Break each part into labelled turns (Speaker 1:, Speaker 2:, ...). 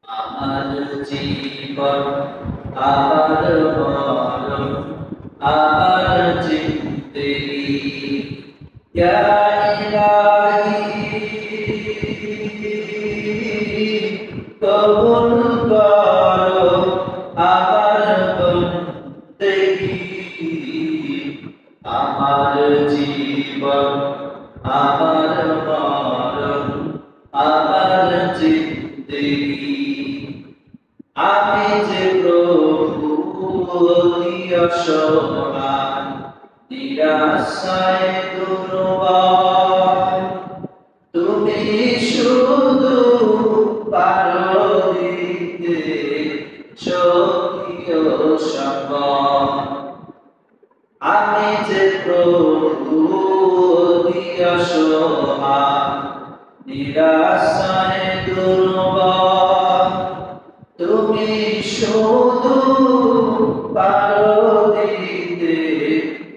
Speaker 1: আমার জীবন আমার মরণ আমার জিন্দেগি ইয়া ইলাহি কবুল করো আমার বন্দেগি আমার জীবন আমার মরণ আমার জিন্দেগি আমি যে প্রভু অসহায় নিরাশায় দুর্বল তুমি শুধু পারো দিতে শক্তি ও সম্পদ আমি যে প্রভু অসহায় নিরাশায় দুর্বল তুমি শুধু পারো দিতে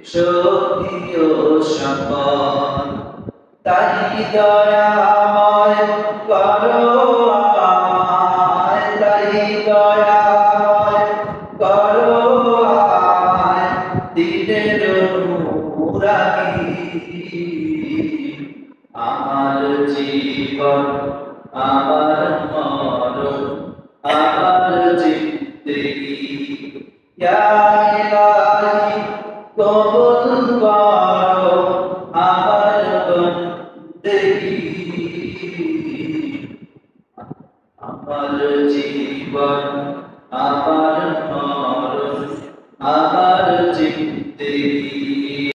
Speaker 1: শক্তি ও সম্পদ তাই দয়াময় করো আমায় তাই দয়াময় করো আমায় দিনের মুরারি আমার জীবন আমার